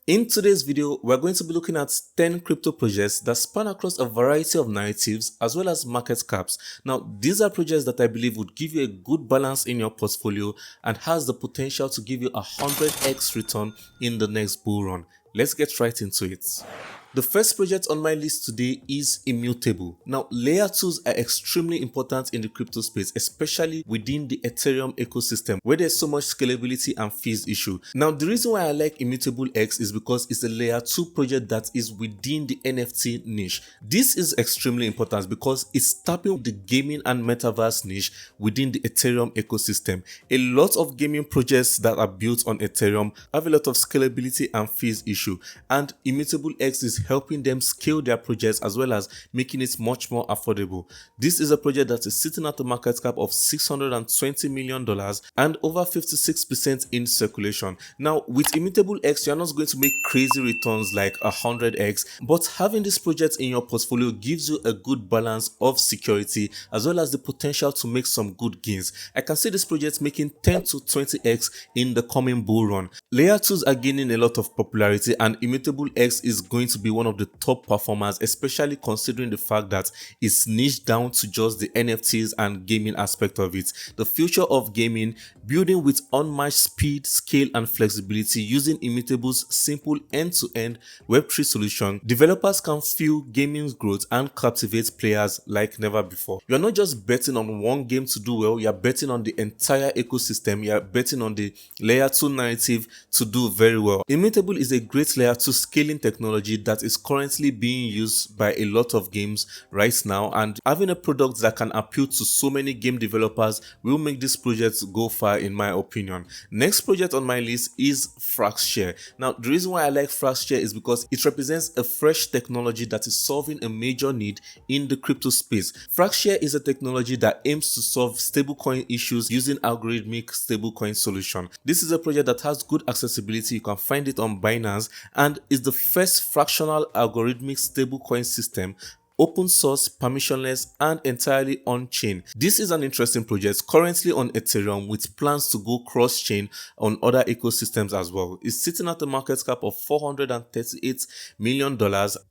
In today's video, we're going to be looking at 10 crypto projects that span across a variety of narratives as well as market caps. Now, these are projects that I believe would give you a good balance in your portfolio and has the potential to give you a 100x return in the next bull run. Let's get right into it. The first project on my list today is Immutable. Now, layer 2s are extremely important in the crypto space, especially within the Ethereum ecosystem, where there's so much scalability and fees issue. Now, the reason why I like Immutable X is because it's a layer 2 project that is within the NFT niche. This is extremely important because it's tapping the gaming and metaverse niche within the Ethereum ecosystem. A lot of gaming projects that are built on Ethereum have a lot of scalability and fees issue, and Immutable X is helping them scale their projects as well as making it much more affordable. This is a project that is sitting at a market cap of $620 million and over 56% in circulation. Now, with Immutable X, you're not going to make crazy returns like 100x, but having this project in your portfolio gives you a good balance of security as well as the potential to make some good gains. I can see this project making 10 to 20x in the coming bull run. Layer 2s are gaining a lot of popularity, and Immutable X is going to be one of the top performers, especially considering the fact that it's niched down to just the NFTs and gaming aspect of it. The future of gaming, building with unmatched speed, scale and flexibility using Immutable's simple end-to-end Web3 solution, developers can fuel gaming's growth and captivate players like never before. You're not just betting on one game to do well, you're betting on the entire ecosystem, you're betting on the layer 2 narrative to do very well. Immutable is a great layer 2 scaling technology that is currently being used by a lot of games right now, and having a product that can appeal to so many game developers will make this project go far in my opinion. Next project on my list is FraxShare. Now, the reason why I like FraxShare is because it represents a fresh technology that is solving a major need in the crypto space. FraxShare is a technology that aims to solve stablecoin issues using algorithmic stablecoin solution. This is a project that has good accessibility. You can find it on Binance and is the first fractional algorithmic stablecoin system, open source, permissionless and entirely on-chain. This is an interesting project currently on Ethereum with plans to go cross-chain on other ecosystems as well. It's sitting at a market cap of $438 million.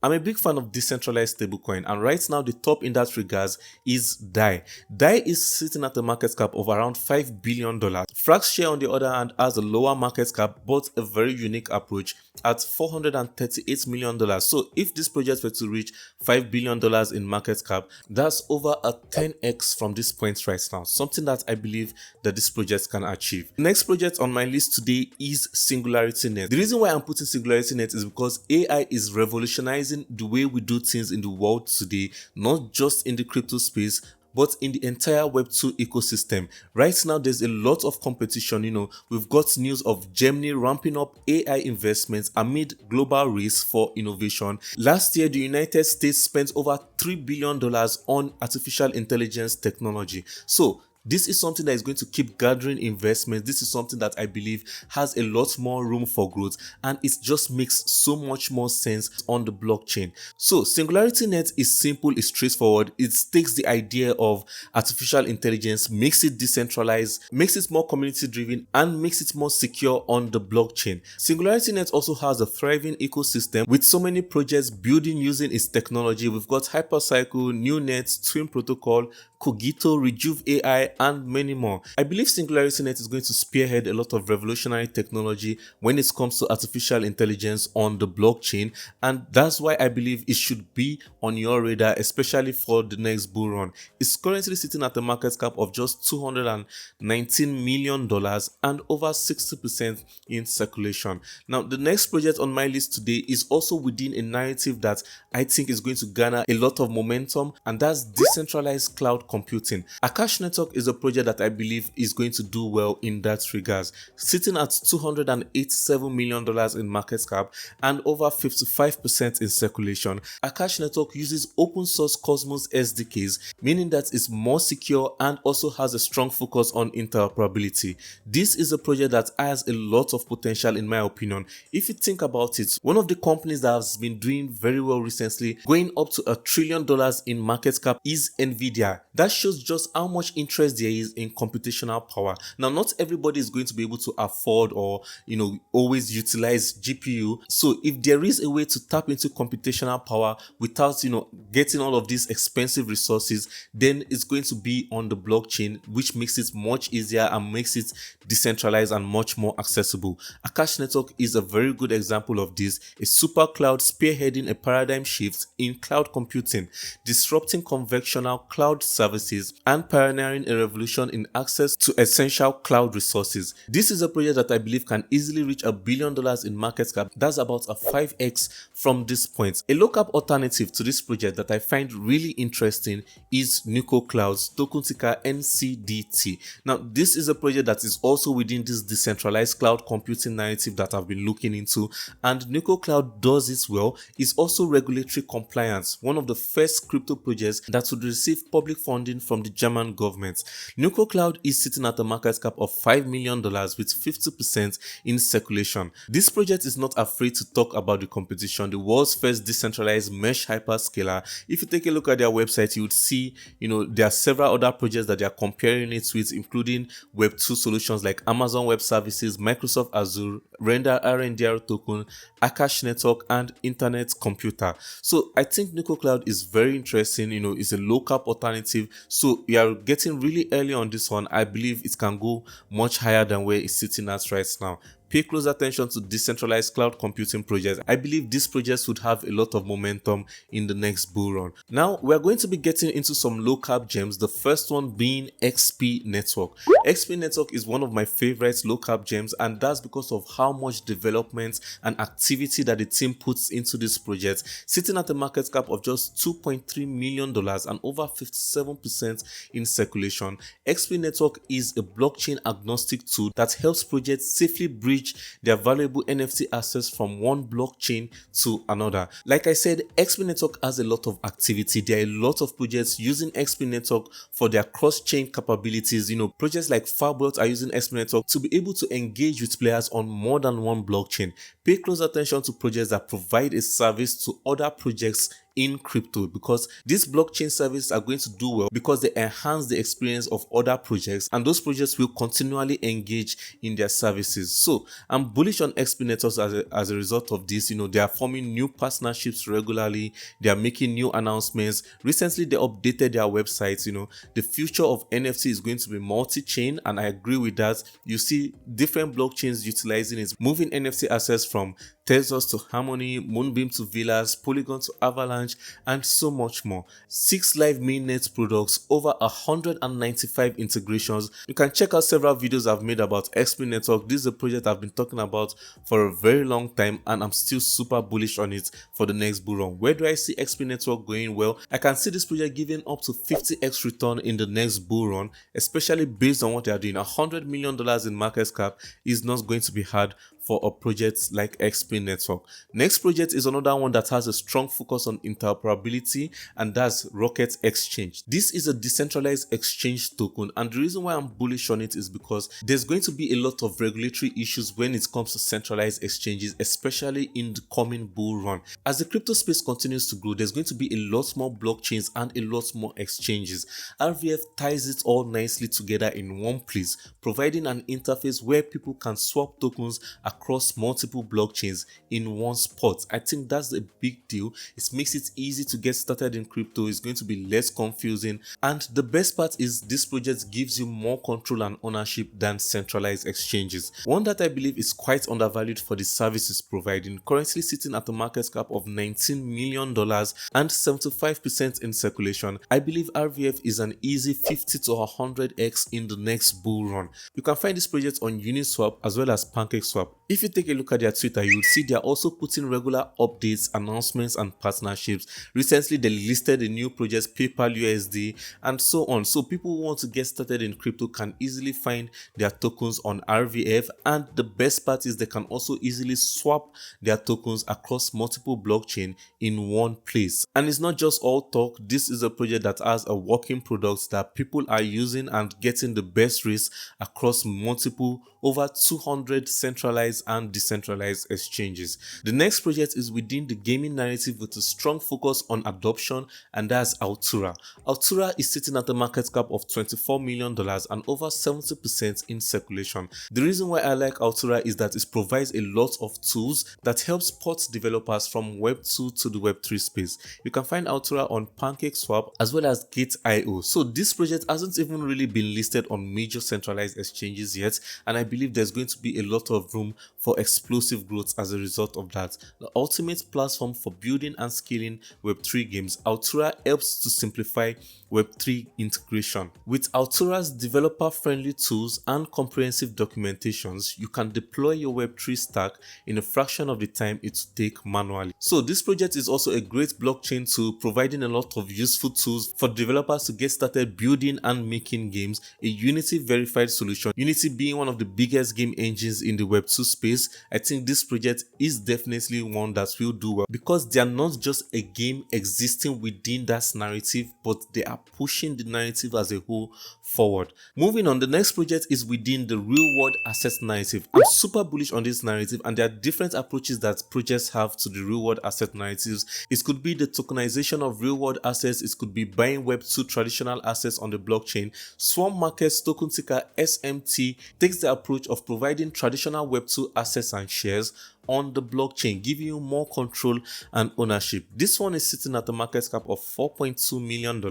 I'm a big fan of decentralized stablecoin, and right now the top in that regards is DAI. DAI is sitting at a market cap of around $5 billion. FraxShare on the other hand has a lower market cap but a very unique approach at $438 million. So if this project were to reach $5 billion in market cap, that's over a 10x from this point right now, something that I believe that this project can achieve. The next project on my list today is SingularityNet. The reason why I'm putting SingularityNet is because AI is revolutionizing the way we do things in the world today, not just in the crypto space but in the entire Web2 ecosystem. Right now, there's a lot of competition. We've got news of Gemini ramping up AI investments amid global race for innovation. Last year, the United States spent over $3 billion on artificial intelligence technology. So, this is something that is going to keep gathering investments. This is something that I believe has a lot more room for growth, and it just makes so much more sense on the blockchain. So SingularityNet is simple, it's straightforward. It takes the idea of artificial intelligence, makes it decentralized, makes it more community driven, and makes it more secure on the blockchain. SingularityNet also has a thriving ecosystem with so many projects building using its technology. We've got Hypercycle, NewNet, Twin Protocol, Cogito, Rejuve AI, and many more. I believe SingularityNet is going to spearhead a lot of revolutionary technology when it comes to artificial intelligence on the blockchain, and that's why I believe it should be on your radar, especially for the next bull run. It's currently sitting at a market cap of just $219 million and over 60% in circulation. Now, the next project on my list today is also within a narrative that I think is going to garner a lot of momentum, and that's decentralized cloud computing. Akash Network is a project that I believe is going to do well in that regards, sitting at $287 million in market cap and over 55% in circulation. Akash Network uses open source Cosmos SDKs, meaning that it's more secure and also has a strong focus on interoperability. This is a project that has a lot of potential in my opinion. If you think about it, one of the companies that has been doing very well recently, going up to $1 trillion in market cap, is Nvidia. That shows just how much interest there is in computational power. Now, not everybody is going to be able to afford or always utilize GPU. So if there is a way to tap into computational power without getting all of these expensive resources, then it's going to be on the blockchain, which makes it much easier and makes it decentralized and much more accessible. Akash Network is a very good example of this, a super cloud spearheading a paradigm shift in cloud computing, disrupting conventional cloud services and pioneering a revolution in access to essential cloud resources. This is a project that I believe can easily reach $1 billion in market cap. That's about a 5x from this point. A Lowcap alternative to this project that I find really interesting is Nuco Cloud's token ticker NCDT. Now, this is a project that is also within this decentralized cloud computing narrative that I've been looking into, and Nuco Cloud does it well. It's also regulatory compliance, one of the first crypto projects that would receive public funding from the German government. Nuco Cloud is sitting at a market cap of $5 million with 50% in circulation. This project is not afraid to talk about the competition, the world's first decentralized mesh hyperscaler. If you take a look at their website, you would see, there are several other projects that they are comparing it with, including Web2 solutions like Amazon Web Services, Microsoft Azure, Render RNDR token, Akash Network, and Internet Computer. So I think Nuco Cloud is very interesting. It's a low cap alternative. So we are getting really early on this one. I believe it can go much higher than where it's sitting at right now. Pay close attention to decentralized cloud computing projects. I believe these projects would have a lot of momentum in the next bull run. Now, we're going to be getting into some low cap gems, the first one being XP Network. XP Network is one of my favorite low cap gems, and that's because of how much development and activity that the team puts into this project, sitting at a market cap of just $2.3 million and over 57% in circulation. XP Network is a blockchain agnostic tool that helps projects safely bridge their valuable NFT assets from one blockchain to another. Like I said, XP Network has a lot of activity. There are a lot of projects using XP Network for their cross-chain capabilities. Projects like Farbot are using XP Network to be able to engage with players on more than one blockchain. Pay close attention to projects that provide a service to other projects in crypto, because these blockchain services are going to do well because they enhance the experience of other projects, and those projects will continually engage in their services. So I'm bullish on XP Networks as a result of this. They are forming new partnerships regularly. They are making new announcements. Recently they updated their websites. The future of NFT is going to be multi-chain, and I agree with that. You see different blockchains utilizing it, moving NFT assets from Tezos to Harmony, Moonbeam to Villas, Polygon to Avalanche, and so much more. 6 live mainnet products, over 195 integrations. You can check out several videos I've made about XP Network. This is a project I've been talking about for a very long time, and I'm still super bullish on it for the next bull run. Where do I see XP Network going? Well, I can see this project giving up to 50x return in the next bull run, especially based on what they are doing. $100 million in market cap is not going to be hard for a project like XP Network. Next project is another one that has a strong focus on interoperability, and that's Rocket Exchange. This is a decentralized exchange token, and the reason why I'm bullish on it is because there's going to be a lot of regulatory issues when it comes to centralized exchanges, especially in the coming bull run. As the crypto space continues to grow, there's going to be a lot more blockchains and a lot more exchanges. RVF ties it all nicely together in one place, providing an interface where people can swap tokens across multiple blockchains in one spot. I think that's a big deal. It makes it easy to get started in crypto. It's going to be less confusing, and the best part is this project gives you more control and ownership than centralized exchanges. One that I believe is quite undervalued for the services providing, currently sitting at a market cap of $19 million and 75% in circulation. I believe RVF is an easy 50 to 100x in the next bull run. You can find this project on Uniswap as well as PancakeSwap. If you take a look at their Twitter, you would see they are also putting regular updates, announcements, and partnerships. Recently, they listed the new projects PayPal USD and so on. So people who want to get started in crypto can easily find their tokens on RVF, and the best part is they can also easily swap their tokens across multiple blockchain in one place. And it's not just all talk. This is a project that has a working product that people are using and getting the best rates across multiple over 200 centralized and decentralized exchanges. The next project is within the gaming narrative with a strong focus on adoption, and that's Altura. Altura is sitting at a market cap of $24 million and over 70% in circulation. The reason why I like Altura is that it provides a lot of tools that help port developers from Web 2 to the Web 3 space. You can find Altura on PancakeSwap as well as Gate.io. So this project hasn't even really been listed on major centralized exchanges yet, and I believe there's going to be a lot of room for explosive growth as a result of that. The ultimate platform for building and scaling Web3 games, Altura helps to simplify Web3 integration. With Altura's developer-friendly tools and comprehensive documentations, you can deploy your Web3 stack in a fraction of the time it would take manually. So this project is also a great blockchain tool, providing a lot of useful tools for developers to get started building and making games, a Unity verified solution. Unity being one of the biggest game engines in the Web2 space, I think this project is definitely one that will do well because they are not just a game existing within that narrative, but they are pushing the narrative as a whole forward. Moving on, the next project is within the real world asset narrative. I'm super bullish on this narrative, and there are different approaches that projects have to the real world asset narratives. It could be the tokenization of real world assets, it could be buying Web2 traditional assets on the blockchain. Swarm Markets token ticker SMT takes the approach of providing traditional Web2 assets and shares on the blockchain, giving you more control and ownership. This one is sitting at a market cap of $4.2 million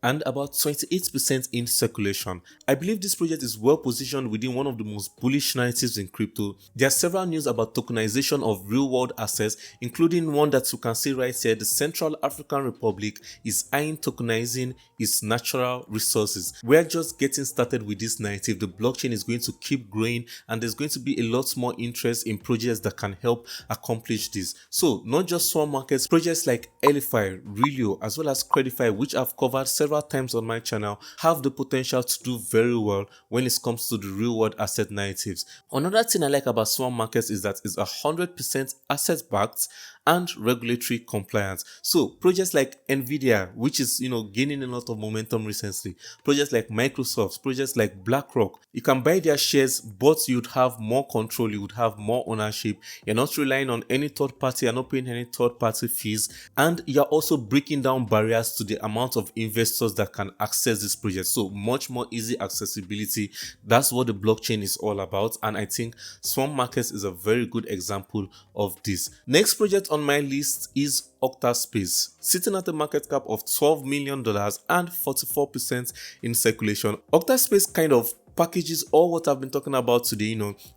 and about 28% in circulation. I believe this project is well positioned within one of the most bullish narratives in crypto. There are several news about tokenization of real world assets, including one that you can see right here. The Central African Republic is eyeing tokenizing its natural resources. We're just getting started with this narrative. The blockchain is going to keep growing, and there's going to be a lot more interest in projects that can help accomplish this. So not just Swarm Markets, projects like Elify, Relio, as well as Credify, which I've covered several times on my channel, have the potential to do very well when it comes to the real world asset narratives. Another thing I like about Swarm Markets is that it's 100% asset backed and regulatory compliance. So projects like Nvidia, which is gaining a lot of momentum recently, projects like Microsoft, projects like BlackRock, you can buy their shares, but you'd have more control, you would have more ownership. You're not relying on any third party, you're not paying any third party fees, and you're also breaking down barriers to the amount of investors that can access this project. So much more easy accessibility. That's what the blockchain is all about, and I think Swarm Markets is a very good example of this. Next project on my list is Octaspace, sitting at a market cap of $12 million and 44% in circulation. Octaspace kind of packages all what I've been talking about today.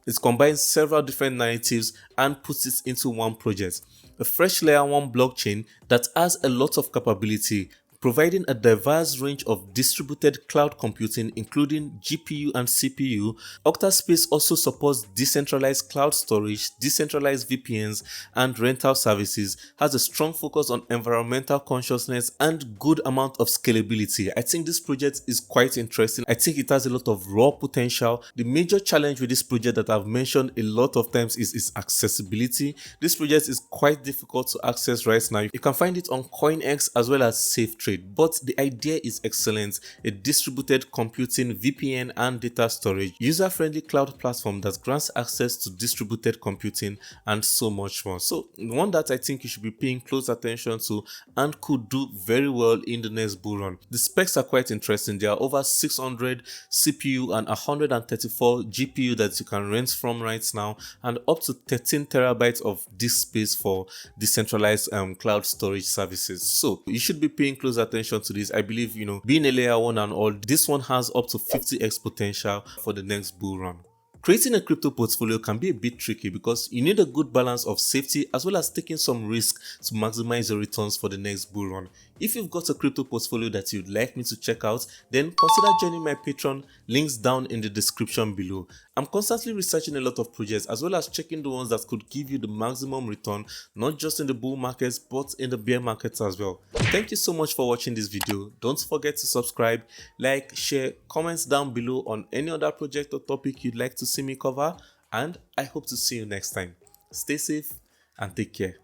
It combines several different narratives and puts it into one project. A fresh layer 1 blockchain that has a lot of capability, providing a diverse range of distributed cloud computing, including GPU and CPU. Octaspace also supports decentralized cloud storage, decentralized VPNs, and rental services, has a strong focus on environmental consciousness and good amount of scalability. I think this project is quite interesting. I think it has a lot of raw potential. The major challenge with this project that I've mentioned a lot of times is its accessibility. This project is quite difficult to access right now. You can find it on CoinEx as well as SafeTrade. But the idea is excellent: a distributed computing, VPN and data storage, user-friendly cloud platform that grants access to distributed computing and so much more. So one that I think you should be paying close attention to and could do very well in the next bull run. The specs are quite interesting. There are over 600 CPU and 134 GPU that you can rent from right now, and up to 13 terabytes of disk space for decentralized cloud storage services. So you should be paying close attention to this. I believe, being a layer 1 and all, this one has up to 50x potential for the next bull run. Creating a crypto portfolio can be a bit tricky because you need a good balance of safety as well as taking some risk to maximize your returns for the next bull run. If you've got a crypto portfolio that you'd like me to check out, then consider joining my Patreon, links down in the description below. I'm constantly researching a lot of projects as well as checking the ones that could give you the maximum return, not just in the bull markets but in the bear markets as well. Thank you so much for watching this video. Don't forget to subscribe, like, share, comments down below on any other project or topic you'd like to see me cover, and I hope to see you next time. Stay safe and take care.